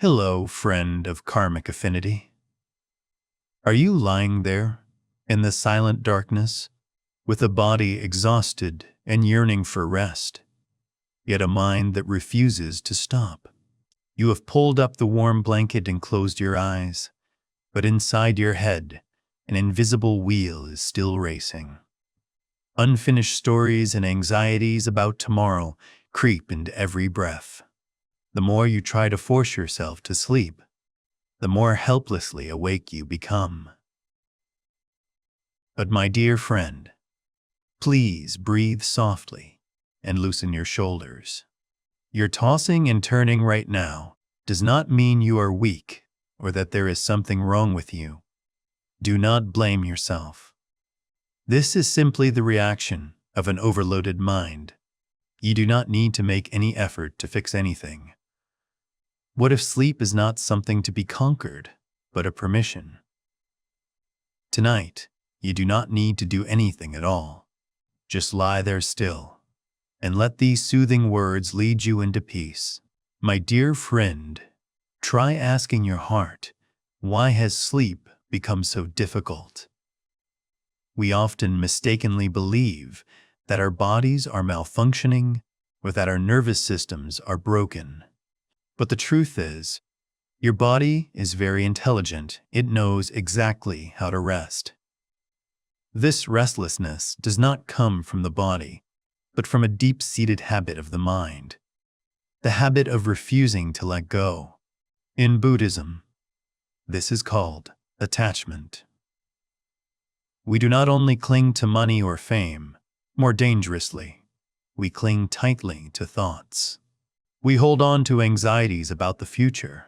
Hello, friend of karmic affinity. Are you lying there in the silent darkness with a body exhausted and yearning for rest, yet a mind that refuses to stop? You have pulled up the warm blanket and closed your eyes, but inside your head, an invisible wheel is still racing. Unfinished stories and anxieties about tomorrow creep into every breath. The more you try to force yourself to sleep, the more helplessly awake you become. But my dear friend, please breathe softly and loosen your shoulders. Your tossing and turning right now does not mean you are weak or that there is something wrong with you. Do not blame yourself. This is simply the reaction of an overloaded mind. You do not need to make any effort to fix anything. What if sleep is not something to be conquered, but a permission? Tonight, you do not need to do anything at all. Just lie there still, and let these soothing words lead you into peace. My dear friend, try asking your heart, why has sleep become so difficult? We often mistakenly believe that our bodies are malfunctioning or that our nervous systems are broken. But the truth is, your body is very intelligent. It knows exactly how to rest. This restlessness does not come from the body, but from a deep-seated habit of the mind, the habit of refusing to let go. In Buddhism, this is called attachment. We do not only cling to money or fame, more dangerously, we cling tightly to thoughts. We hold on to anxieties about the future,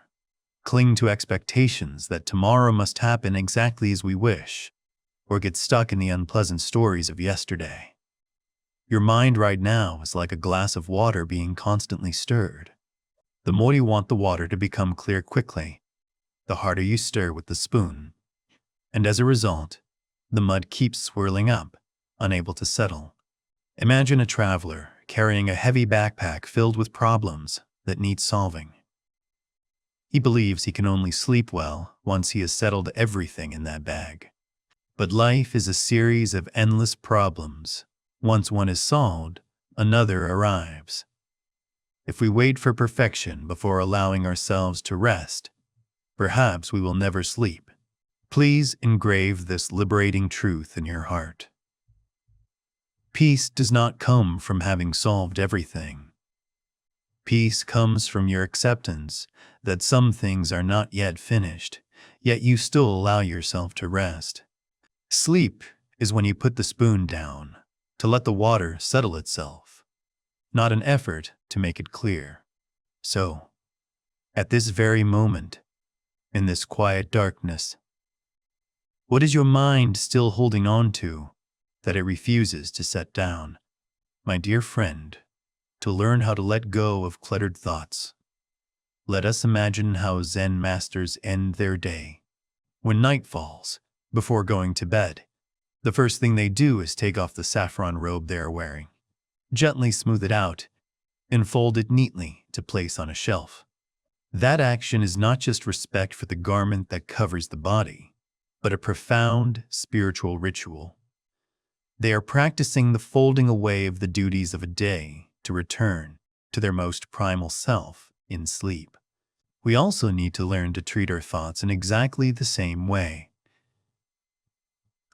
cling to expectations that tomorrow must happen exactly as we wish, or get stuck in the unpleasant stories of yesterday. Your mind right now is like a glass of water being constantly stirred. The more you want the water to become clear quickly, the harder you stir with the spoon. And as a result, the mud keeps swirling up, unable to settle. Imagine a traveler carrying a heavy backpack filled with problems that need solving. He believes he can only sleep well once he has settled everything in that bag. But life is a series of endless problems. Once one is solved, another arrives. If we wait for perfection before allowing ourselves to rest, perhaps we will never sleep. Please engrave this liberating truth in your heart. Peace does not come from having solved everything. Peace comes from your acceptance that some things are not yet finished, yet you still allow yourself to rest. Sleep is when you put the spoon down to let the water settle itself, not an effort to make it clear. So, at this very moment, in this quiet darkness, what is your mind still holding on to that it refuses to set down? My dear friend, to learn how to let go of cluttered thoughts, let us imagine how Zen masters end their day. When night falls, before going to bed, the first thing they do is take off the saffron robe they are wearing, gently smooth it out, and fold it neatly to place on a shelf. That action is not just respect for the garment that covers the body, but a profound spiritual ritual. They are practicing the folding away of the duties of a day to return to their most primal self in sleep. We also need to learn to treat our thoughts in exactly the same way.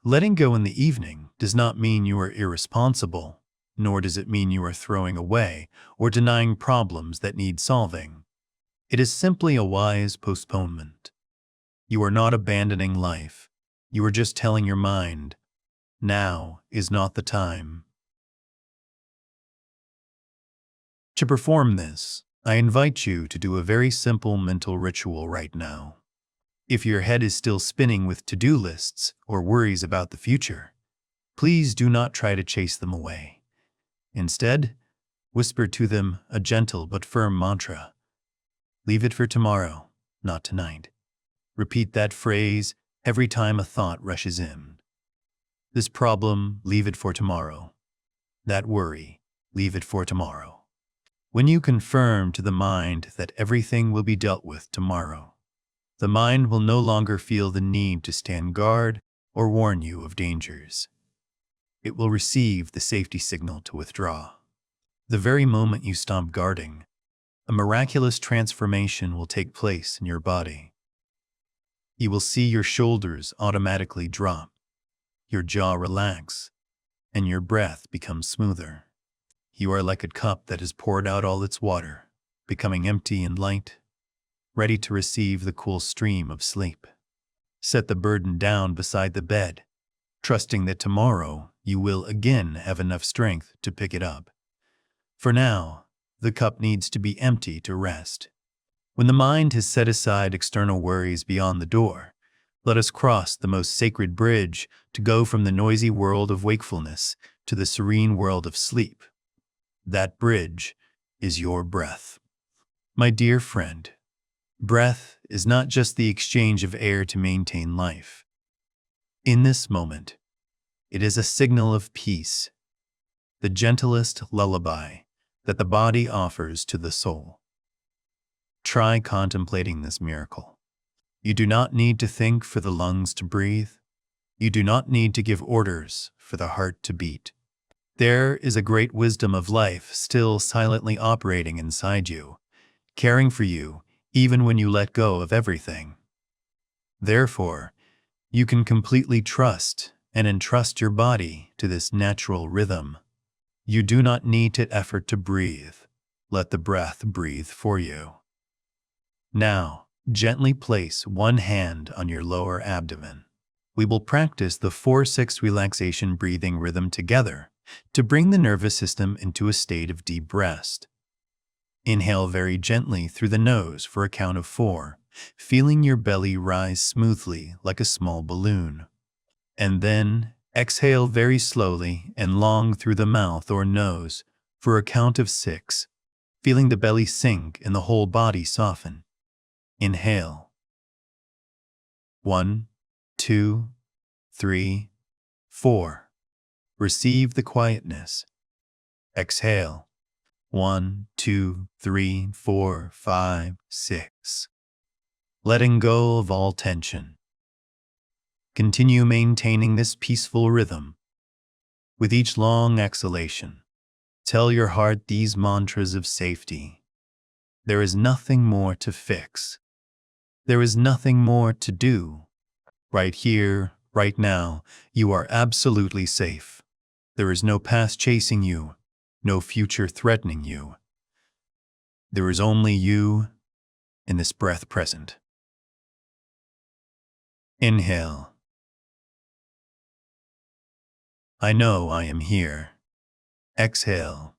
Letting go in the evening does not mean you are irresponsible, nor does it mean you are throwing away or denying problems that need solving. It is simply a wise postponement. You are not abandoning life. You are just telling your mind, now is not the time. To perform this, I invite you to do a very simple mental ritual right now. If your head is still spinning with to-do lists or worries about the future, please do not try to chase them away. Instead, whisper to them a gentle but firm mantra. Leave it for tomorrow, not tonight. Repeat that phrase every time a thought rushes in. This problem, leave it for tomorrow. That worry, leave it for tomorrow. When you confirm to the mind that everything will be dealt with tomorrow, the mind will no longer feel the need to stand guard or warn you of dangers. It will receive the safety signal to withdraw. The very moment you stop guarding, a miraculous transformation will take place in your body. You will see your shoulders automatically drop, your jaw relax, and your breath become smoother. You are like a cup that has poured out all its water, becoming empty and light, ready to receive the cool stream of sleep. Set the burden down beside the bed, trusting that tomorrow you will again have enough strength to pick it up. For now, the cup needs to be empty to rest. When the mind has set aside external worries beyond the door, let us cross the most sacred bridge to go from the noisy world of wakefulness to the serene world of sleep. That bridge is your breath. My dear friend, breath is not just the exchange of air to maintain life. In this moment, it is a signal of peace, the gentlest lullaby that the body offers to the soul. Try contemplating this miracle. You do not need to think for the lungs to breathe. You do not need to give orders for the heart to beat. There is a great wisdom of life still silently operating inside you, caring for you even when you let go of everything. Therefore, you can completely trust and entrust your body to this natural rhythm. You do not need to effort to breathe. Let the breath breathe for you. Now, gently place one hand on your lower abdomen. We will practice the 4-6 relaxation breathing rhythm together to bring the nervous system into a state of deep rest. Inhale very gently through the nose for a count of 4, feeling your belly rise smoothly like a small balloon. And then exhale very slowly and long through the mouth or nose for a count of 6, feeling the belly sink and the whole body soften. Inhale. 1, 2, 3, 4. Receive the quietness. Exhale. 1, 2, 3, 4, 5, 6. Letting go of all tension. Continue maintaining this peaceful rhythm. With each long exhalation, tell your heart these mantras of safety. There is nothing more to fix. There is nothing more to do. Right here, right now, you are absolutely safe. There is no past chasing you, no future threatening you. There is only you in this breath present. Inhale. I know I am here. Exhale.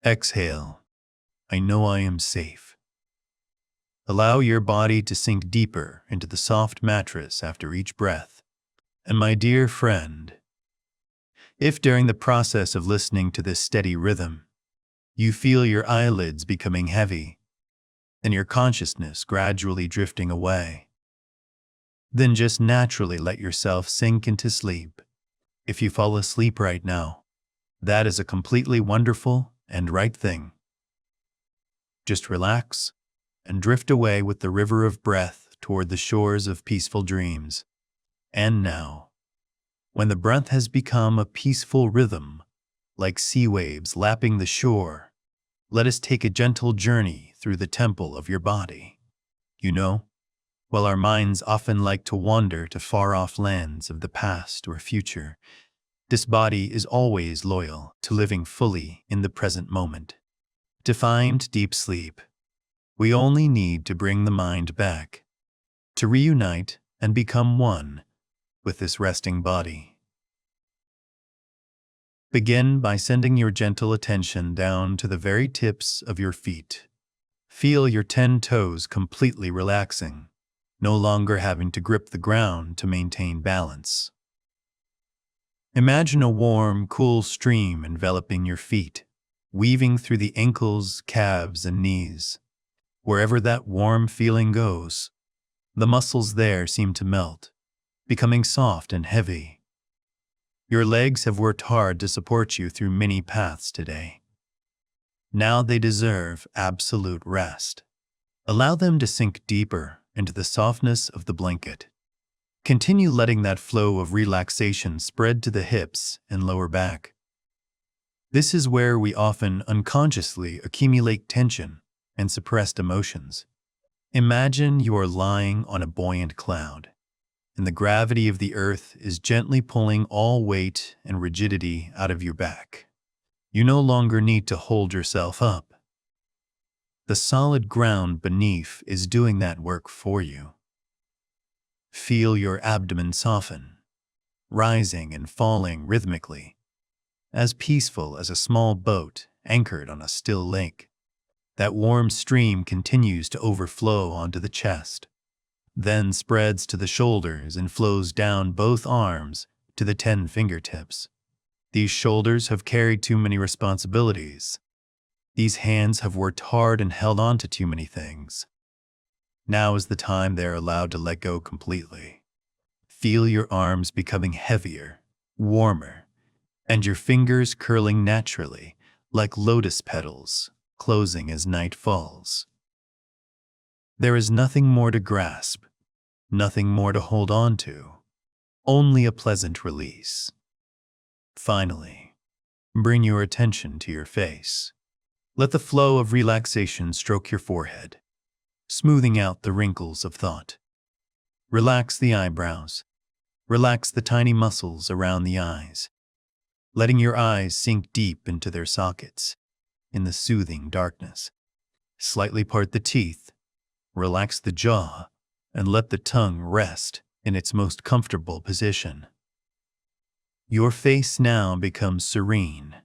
Exhale. I know I am safe. Allow your body to sink deeper into the soft mattress after each breath. And my dear friend, if during the process of listening to this steady rhythm, you feel your eyelids becoming heavy and your consciousness gradually drifting away, then just naturally let yourself sink into sleep. If you fall asleep right now, that is a completely wonderful and right thing. Just relax and drift away with the river of breath toward the shores of peaceful dreams. And now, when the breath has become a peaceful rhythm, like sea waves lapping the shore, let us take a gentle journey through the temple of your body. You know, while our minds often like to wander to far-off lands of the past or future, this body is always loyal to living fully in the present moment. To find deep sleep, we only need to bring the mind back, to reunite and become one with this resting body. Begin by sending your gentle attention down to the very tips of your feet. Feel your 10 toes completely relaxing, no longer having to grip the ground to maintain balance. Imagine a warm, cool stream enveloping your feet, weaving through the ankles, calves, and knees. Wherever that warm feeling goes, the muscles there seem to melt, becoming soft and heavy. Your legs have worked hard to support you through many paths today. Now they deserve absolute rest. Allow them to sink deeper into the softness of the blanket. Continue letting that flow of relaxation spread to the hips and lower back. This is where we often unconsciously accumulate tension and suppressed emotions. Imagine you are lying on a buoyant cloud, and the gravity of the earth is gently pulling all weight and rigidity out of your back. You no longer need to hold yourself up. The solid ground beneath is doing that work for you. Feel your abdomen soften, rising and falling rhythmically, as peaceful as a small boat anchored on a still lake. That warm stream continues to overflow onto the chest, then spreads to the shoulders and flows down both arms to the 10 fingertips. These shoulders have carried too many responsibilities. These hands have worked hard and held on to too many things. Now is the time they are allowed to let go completely. Feel your arms becoming heavier, warmer, and your fingers curling naturally like lotus petals, closing as night falls. There is nothing more to grasp, nothing more to hold on to, only a pleasant release. Finally, bring your attention to your face. Let the flow of relaxation stroke your forehead, smoothing out the wrinkles of thought. Relax the eyebrows. Relax the tiny muscles around the eyes, letting your eyes sink deep into their sockets in the soothing darkness. Slightly part the teeth, relax the jaw, and let the tongue rest in its most comfortable position. Your face now becomes serene,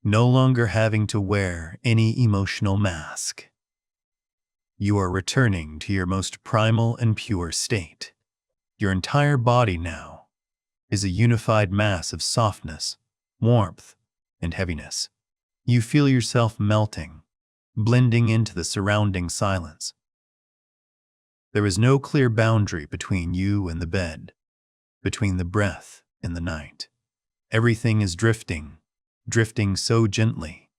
no longer having to wear any emotional mask. You are returning to your most primal and pure state. Your entire body now is a unified mass of softness, warmth, and heaviness. You feel yourself melting, blending into the surrounding silence. There is no clear boundary between you and the bed, between the breath and the night. Everything is drifting so gently,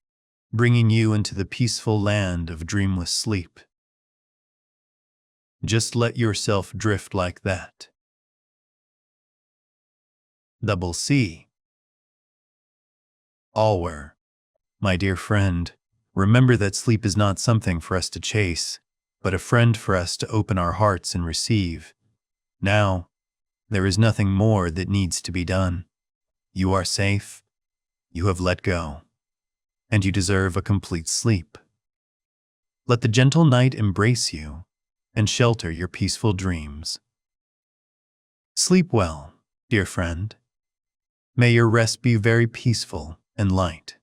bringing you into the peaceful land of dreamless sleep. Just let yourself drift like that. Double C. Alware. My dear friend, remember that sleep is not something for us to chase, but a friend for us to open our hearts and receive. Now, there is nothing more that needs to be done. You are safe, you have let go, and you deserve a complete sleep. Let the gentle night embrace you and shelter your peaceful dreams. Sleep well, dear friend. May your rest be very peaceful and light.